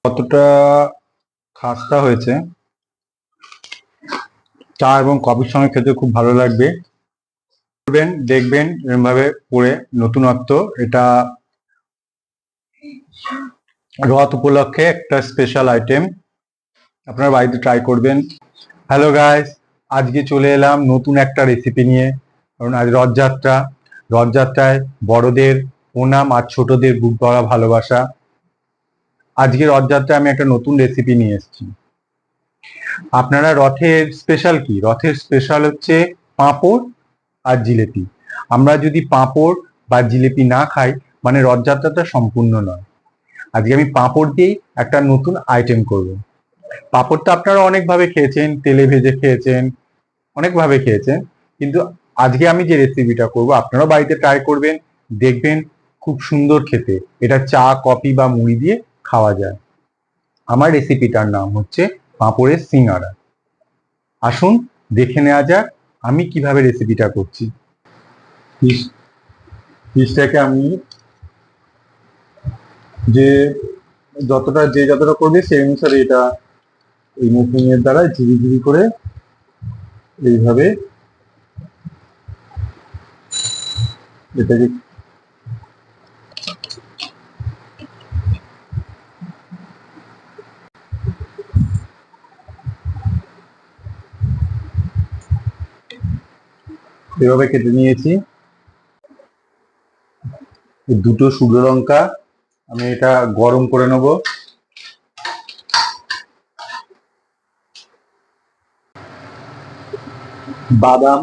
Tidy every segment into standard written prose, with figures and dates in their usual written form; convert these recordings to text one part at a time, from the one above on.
কতটা খাস্তা হয়েছে, চা এবং কফির সঙ্গে খেতে খুব ভালো লাগবে। দেখবেন এরকম ভাবে করে নতুনত্ব। এটা রথ উপলক্ষে একটা স্পেশাল আইটেম, আপনারা বাড়িতে ট্রাই করবেন। হ্যালো গাইস, আজকে চলে এলাম নতুন একটা রেসিপি নিয়ে। কারণ আজ রথযাত্রা, রথযাত্রায় বড়দের প্রণাম আর ছোটদের বুক ভরা ভালোবাসা। আজকে রথযাত্রায় আমি একটা নতুন রেসিপি নিয়ে এসেছি। আপনারা রথের স্পেশাল কি? রথের স্পেশাল হচ্ছে পাঁপড় আর জিলেপি। আমরা যদি পাঁপড় বা জিলেপি না খাই মানে রথযাত্রাটা সম্পূর্ণ নয়। আজকে আমি পাঁপড় দিয়েই একটা নতুন আইটেম করব। পাঁপড়টা আপনারা অনেকভাবে খেয়েছেন, তেলে ভেজে খেয়েছেন, অনেকভাবে খেয়েছেন, কিন্তু আজকে আমি যে রেসিপিটা করব আপনারাও বাড়িতে ট্রাই করবেন, দেখবেন খুব সুন্দর খেতে। এটা চা, কফি বা মুড়ি দিয়ে খাওয়া যায়। আমার রেসিপিটার নাম হচ্ছে পাঁপড়ের সিঙ্গারা। আসুন দেখে নেওয়া যাক আমি কিভাবে রেসিপিটা করছি। পিসটাকে আমি যে যতটা করবে সেই অনুসারে এটা এই মেশিং এর দ্বারা ঝিরি ঝিরি করে এইভাবে এটাকে এভাবে কেটে নিয়েছি। দুটো শুকনো লঙ্কা আমি এটা গরম করে নেব। বাদাম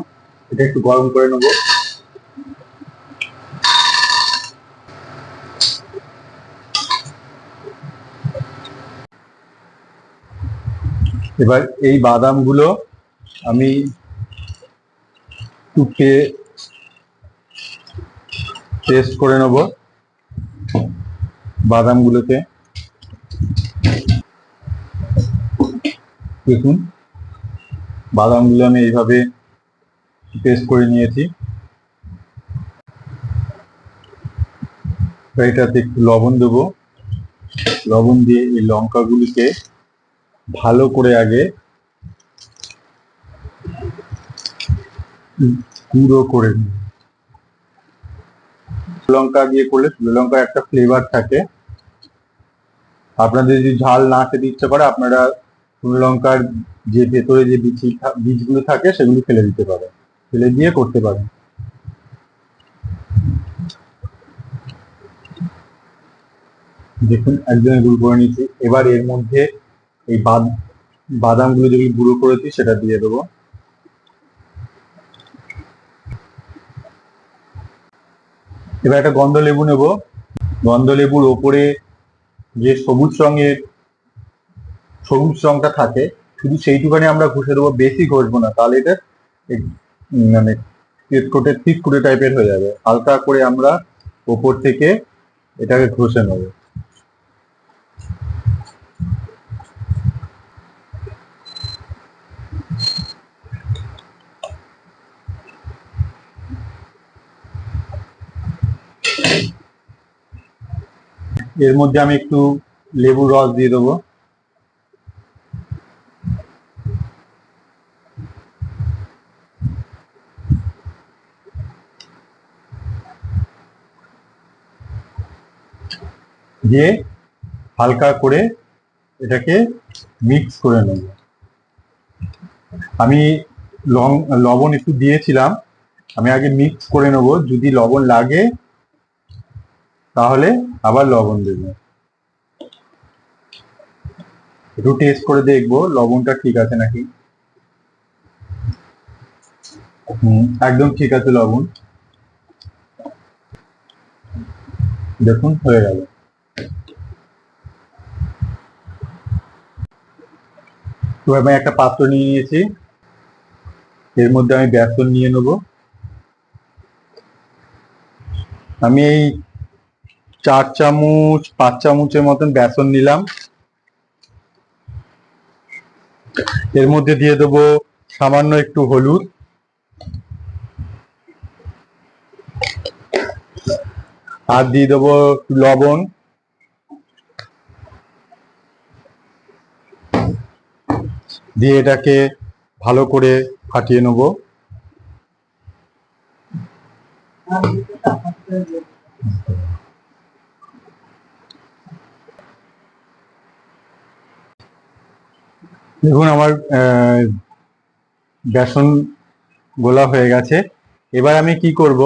এটা একটু গরম করে নেব। এবার এই বাদামগুলো আমি টুকে পেস্ট করে নেব। বাদামগুলোকে দেখুন, বাদামগুলো আমি এইভাবে পেস্ট করে নিয়েছি। এটাতে একটু লবণ দেবো। লবণ দিয়ে এই লঙ্কাগুলিকে ভালো করে আগে গুঁড়ো করে নিই। লঙ্কা দিয়ে করলে শুকনো লঙ্কার একটা ফ্লেভার থাকে। আপনাদের যদি ঝাল না খেতে ইচ্ছে করে আপনারা শুকনো লঙ্কার যে ভেতরে যে বীজগুলো থাকে সেগুলো ফেলে দিতে পারেন, ফেলে দিয়ে করতে পারেন। দেখুন একদম গুঁড়ো করে নিচ্ছি। এবার এর মধ্যে এই বাদামগুলো যেগুলো গুঁড়ো করেছি সেটা দিয়ে দেবো। এবার একটা গন্ধ লেবু নেব। গন্ধ লেবুর ওপরে যে সবুজ রংটা থাকে শুধু সেইটুখানি আমরা ঘষে দেবো, বেশি ঘষবো না, তাহলে এটা মানে তিতকুটে টাইপের হয়ে যাবে। হালকা করে আমরা ওপর থেকে এটাকে ঘষে নেব। এর মধ্যে আমি একটু লেবুর রস দিয়ে দেবো। দিয়ে হালকা করে এটাকে মিক্স করে নেব। আমি লবণ একটু দিয়েছিলাম, আমি আগে মিক্স করে নেব। যদি লবণ লাগে তাহলে আবার লবণ দেব। একটু টেস্ট করে দেখবো লবণটা ঠিক আছে নাকি। একদম ঠিক আছে লবণ। দেখুন হয়ে গেল। তো আমি একটা পাত্র নিয়ে নিয়েছি, এর মধ্যে আমি বেসন নিয়ে নেব। আমি এই 4-5 চামচের মতন বেসন নিলাম। এর মধ্যে দিয়ে দেবো সামান্য একটু হলুদ, আর দিয়ে দেবো লবণ, দিয়ে এটাকে ভালো করে ফাটিয়ে নেব। দেখুন আমার বেসন গোলা হয়ে গেছে। এবার আমি কি করব,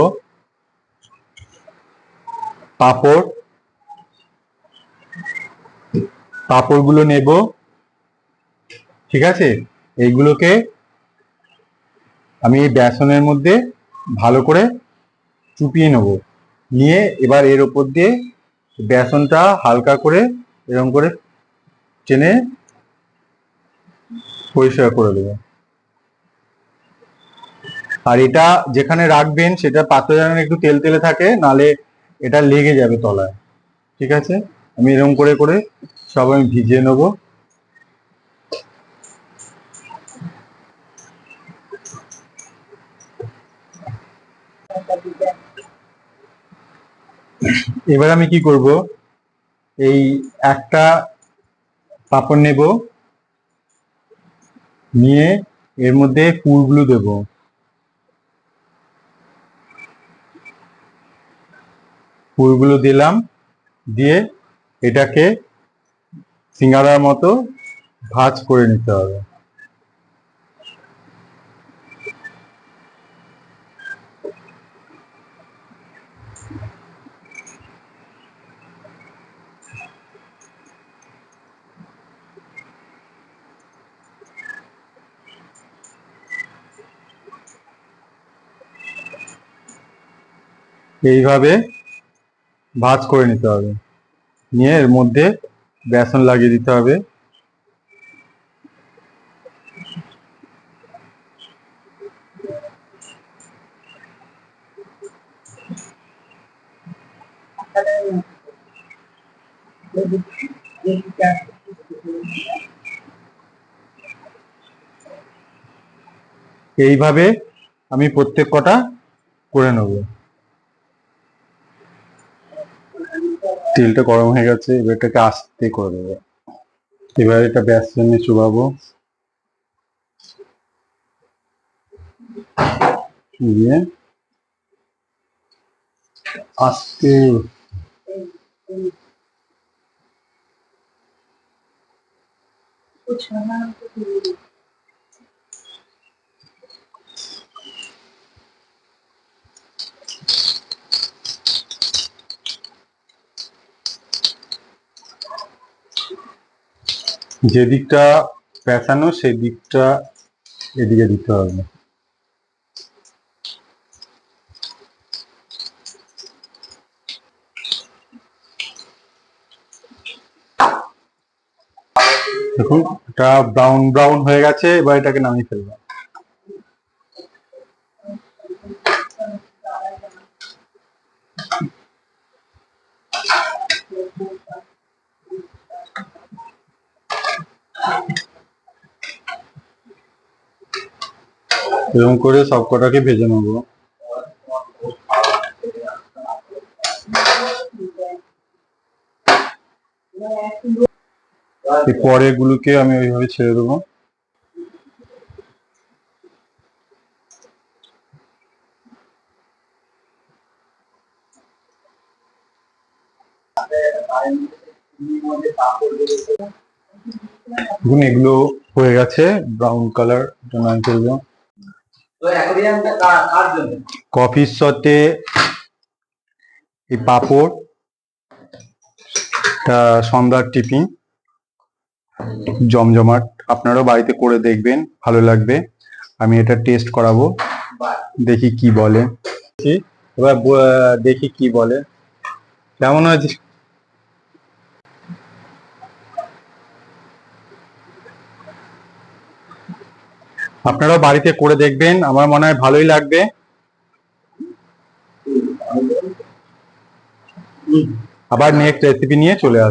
পাঁপড়গুলো নেব, ঠিক আছে। এইগুলোকে আমি এই বেসনের মধ্যে ভালো করে চুপিয়ে নেব, নিয়ে এবার এর উপর দিয়ে বেসনটা হালকা করে এরকম করে টেনে পরিষ্কার করে দেবো। আর এটা যেখানে রাখবেন সেটা পাত্র যেন একটু তেল তেলে থাকে, নালে এটা লেগে যাবে তলায়, ঠিক আছে। আমি এরকম করে করে সব আমি ভিজিয়ে নেবো। এবার আমি কি করব, এই একটা পাঁপড় নেব, নিয়ে এর মধ্যে পুরগুলো দেব। পুরগুলো দিলাম, দিয়ে এটাকে সিঙ্গারার মতো ভাঁজ করে নিতে হবে। এইভাবে ভাঁজ করে নিতে হবে, নিয়ে এর মধ্যে বেসন লাগিয়ে দিতে হবে। এইভাবে আমি প্রত্যেক কটা করে নেব। তেলটা গরম হয়ে গেছে, এবার এটাকে আস্তে করে দেবো। এবার এটা বেসনে চুবাবো, দিয়ে আস্তে যে দিকটা পেঁচানো সেই দিকটা এদিকে দিতে হবে। দেখুন এটা ব্রাউন ব্রাউন হয়ে গেছে, এবার এটাকে নামিয়ে ফেলবো। এরকম করে সব কটাকে ভেজে নেবো। পরে গুলোকে আমি ওইভাবে ছেড়ে দেবো। দেখুন এগুলো হয়ে গেছে ব্রাউন কালার, নামিয়ে ফেলবো। কফির সাথে এই পাঁপড়, সন্ধ্যার টিফিন জমজমাট। আপনারাও বাড়িতে করে দেখবেন, ভালো লাগবে। আমি এটা টেস্ট করাবো, দেখি কি বলে। এবার দেখি কি বলে, কেমন হয়েছে। আপনারাও বাড়িতে করে দেখবেন, আমার মনে হয় ভালোই লাগবে। আবার নেক্সট রেসিপি নিয়ে চলে আসবো।